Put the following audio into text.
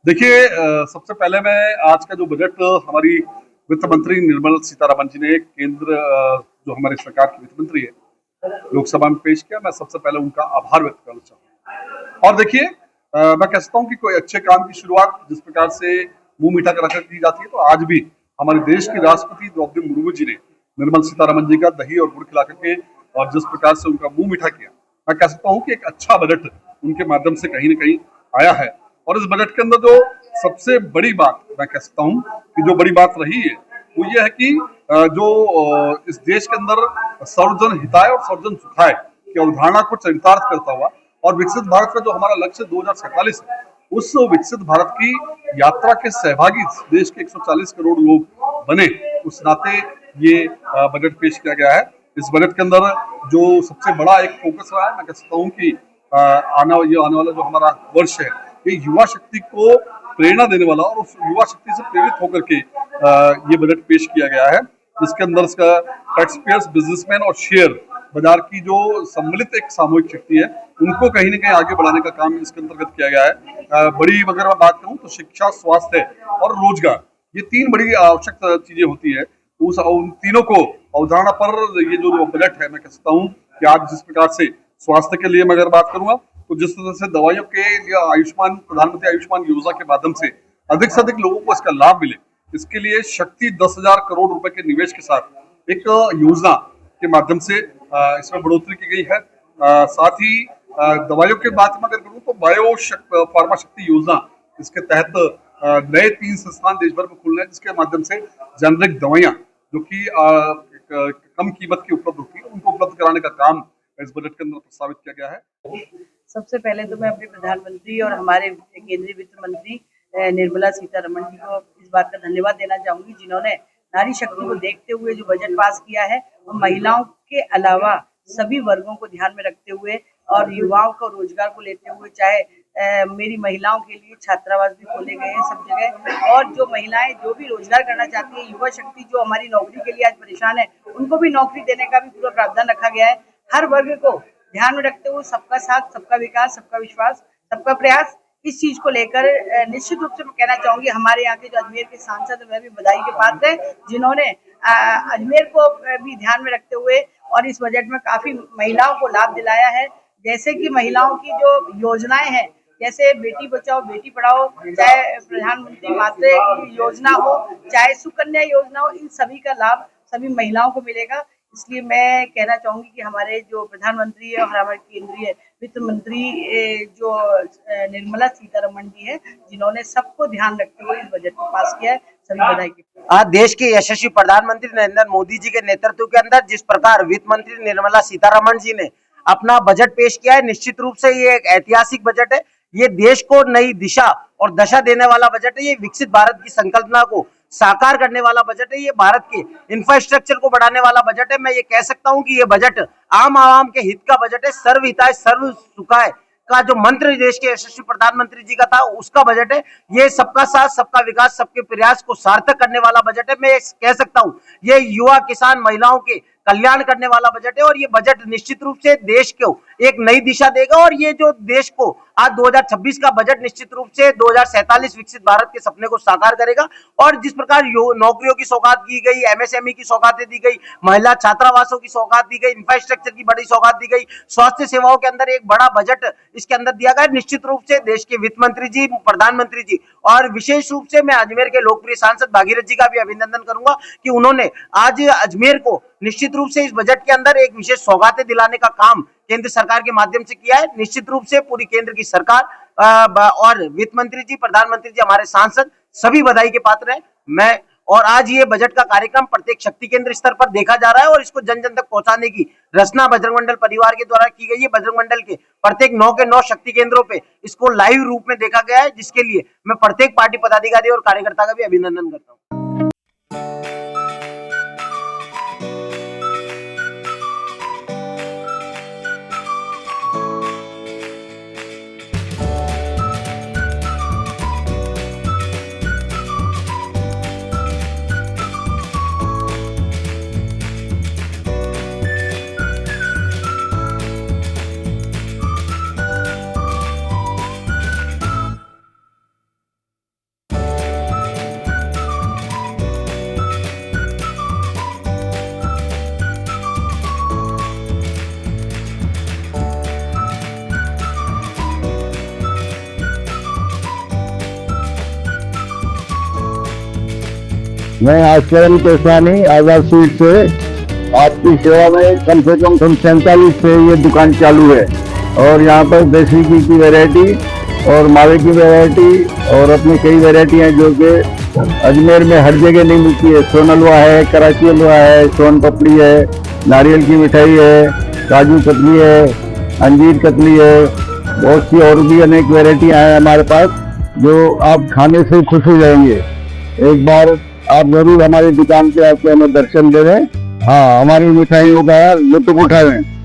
देखिए, सबसे पहले मैं आज का जो बजट हमारी वित्त मंत्री निर्मला सीतारमण जी ने केंद्र जो हमारी सरकार की वित्त मंत्री है लोकसभा में पेश किया, मैं सबसे पहले उनका आभार व्यक्त करना चाहूंगा। और देखिए, मैं कह सकता हूँ कि कोई अच्छे काम की शुरुआत जिस प्रकार से मुंह मीठा कर की जाती है, तो आज भी हमारे देश की राष्ट्रपति द्रौपदी मुर्मू जी ने निर्मला सीतारमण जी का दही और गुड़ खिला करके और जिस प्रकार से उनका मुंह मीठा किया, मैं कह सकता हूँ कि एक अच्छा बजट उनके माध्यम से कहीं ना कहीं आया है। और इस बजट के अंदर जो सबसे बड़ी बात मैं कह सकता हूँ कि जो बड़ी बात रही है वो ये है कि इस देश के अंदर सर्वजन हिताय और सर्वजन सुखाय की अवधारणा को चरितार्थ करता हुआ और विकसित भारत का जो हमारा लक्ष्य 2047 है, उस विकसित भारत की यात्रा के सहभागी देश के 140 करोड़ लोग बने, उस नाते ये बजट पेश किया गया है। इस बजट के अंदर जो सबसे बड़ा एक फोकस रहा है, मैं कह सकता हूँ कि आने वाला जो हमारा वर्ष है, ये युवा शक्ति को प्रेरणा देने वाला और उस युवा शक्ति से प्रेरित होकर के ये बजट पेश किया गया है, जिसके अंदर इसका टैक्स पेयर्स, बिजनेसमैन और शेयर बाजार की जो सम्मिलित एक सामूहिक शक्ति है, उनको कहीं ना कहीं आगे बढ़ाने का काम इसके अंतर्गत किया गया है। बड़ी अगर मैं बात करूं तो शिक्षा, स्वास्थ्य और रोजगार, ये तीन बड़ी आवश्यक चीजें होती है। उन तीनों को अवधारणा पर ये जो बजट है, मैं कह सकता हूँ कि आज जिस प्रकार से स्वास्थ्य के लिए मैं अगर बात करूंगा तो जिस तरह से दवाइयों के लिए प्रधानमंत्री आयुष्मान योजना के माध्यम से अधिक से अधिक लोगों को इसका लाभ मिले, इसके लिए शक्ति 10,000 करोड़ रुपए के निवेश के साथ एक योजना के माध्यम से इसमें बढ़ोतरी की गई है। साथ ही दवाइयों के बात में अगर करूं तो फार्मा शक्ति योजना, इसके तहत नए 3 संस्थान देश भर में खुल रहे हैं, जिसके माध्यम से जेनरिक दवाइयां जो कि कम कीमत की उपलब्ध होती है, उनको उपलब्ध कराने का काम इस बजट के अंदर प्रस्तावित किया गया है। सबसे पहले तो मैं अपने प्रधानमंत्री और हमारे केंद्रीय वित्त मंत्री निर्मला सीतारमण जी को इस बात का धन्यवाद देना चाहूंगी, जिन्होंने नारी शक्ति को देखते हुए जो बजट पास किया है और महिलाओं के अलावा सभी वर्गों को ध्यान में रखते हुए और युवाओं को रोजगार को लेते हुए, चाहे मेरी महिलाओं के लिए छात्रावास भी खोले गए हैं सब जगह, और जो महिलाएं जो भी रोजगार करना चाहती है, युवा शक्ति जो हमारी नौकरी के लिए आज परेशान है, उनको भी नौकरी देने का भी पूरा प्रावधान रखा गया है। हर वर्ग को ध्यान में रखते हुए सबका साथ, सबका विकास, सबका विश्वास, सबका प्रयास, इस चीज को लेकर निश्चित रूप से मैं कहना चाहूंगी हमारे यहाँ के जो अजमेर के सांसद वह भी बधाई के पात्र है, जिन्होंने अजमेर को भी ध्यान में रखते हुए और इस बजट में काफी महिलाओं को लाभ दिलाया है। जैसे कि महिलाओं की जो योजनाएं हैं, जैसे बेटी बचाओ बेटी पढ़ाओ, चाहे प्रधानमंत्री मातृ योजना हो, चाहे सुकन्या योजना हो, इन सभी का लाभ सभी महिलाओं को मिलेगा। इसलिए मैं कहना चाहूंगी कि हमारे जो प्रधानमंत्री है और हमारे केंद्रीय वित्त मंत्री जो निर्मला सीतारमण जी है, जिन्होंने सबको ध्यान रखते हुए इस बजट को पास किया है, सभी बधाई की। आज देश के यशस्वी प्रधानमंत्री नरेंद्र मोदी जी के नेतृत्व के अंदर जिस प्रकार वित्त मंत्री निर्मला सीतारमण जी ने अपना बजट पेश किया है, निश्चित रूप से ये एक ऐतिहासिक बजट है। ये देश को नई दिशा और दशा देने वाला बजट है। ये विकसित भारत की संकल्पना को साकार करने वाला बजट है। ये भारत के इंफ्रास्ट्रक्चर को बढ़ाने वाला बजट है। मैं ये कह सकता हूं कि ये बजट आम आवाम के हित का बजट है। सर्व हिताय सर्व सुखाय का जो मंत्र देश के यशस्वी प्रधानमंत्री जी का था, उसका बजट है। ये सबका साथ, सबका विकास, सबके प्रयास को सार्थक करने वाला बजट है। मैं कह सकता हूं ये युवा, किसान, महिलाओं के कल्याण करने वाला बजट है। और ये बजट निश्चित रूप से देश को एक नई दिशा देगा। और ये जो देश को आज 2026 का बजट निश्चित रूप से 2047 विकसित भारत के सपने को साकार करेगा। और जिस प्रकार नौकरियों की सौगात की गई, एमएसएमई की सौगातें दी गई, महिला छात्रावासों की सौगात दी गई, इंफ्रास्ट्रक्चर की बड़ी सौगात दी गई, स्वास्थ्य सेवाओं के अंदर एक बड़ा बजट इसके अंदर दिया गया। निश्चित रूप से देश के वित्त मंत्री जी, प्रधानमंत्री जी और विशेष रूप से मैं अजमेर के लोकप्रिय सांसद भागीरथ जी का भी अभिनंदन करूंगा कि उन्होंने आज अजमेर को निश्चित रूप से इस बजट के अंदर एक विशेष सौगातें दिलाने का काम केंद्र सरकार के माध्यम से किया है। निश्चित रूप से पूरी केंद्र की सरकार और वित्त मंत्री जी, प्रधानमंत्री जी, हमारे सांसद सभी बधाई के पात्र हैं। मैं और आज ये बजट का कार्यक्रम प्रत्येक शक्ति केंद्र स्तर पर देखा जा रहा है और इसको जन जन तक पहुंचाने की रचना बजरंग मंडल परिवार के द्वारा की गई है। बजरंग मंडल के प्रत्येक 9 के 9 शक्ति केंद्रों पे इसको लाइव रूप में देखा गया है, जिसके लिए मैं प्रत्येक पार्टी पदाधिकारी और कार्यकर्ता का भी अभिनंदन करता हूँ। मैं आश्चर्य पेशवानी आजाद स्वीट से आपकी सेवा में कम से कम 47 से ये दुकान चालू है और यहाँ पर देसी घी की वैरायटी और मावे की वैरायटी और अपनी कई वैरायटी हैं जो कि अजमेर में हर जगह नहीं मिलती है। सोन हलवा है, कराची हलवा है, सोन पपड़ी है, नारियल की मिठाई है, काजू कतली है, अंजीर कतली है, बहुत सी और भी अनेक वैरायटियाँ हैं हमारे पास जो आप खाने से खुश हो जाएंगे। एक बार आप जरूर हमारी दुकान पे आके हमें दर्शन दे दें। हाँ, हमारी मिठाइयों का लुत्फ उठाएं।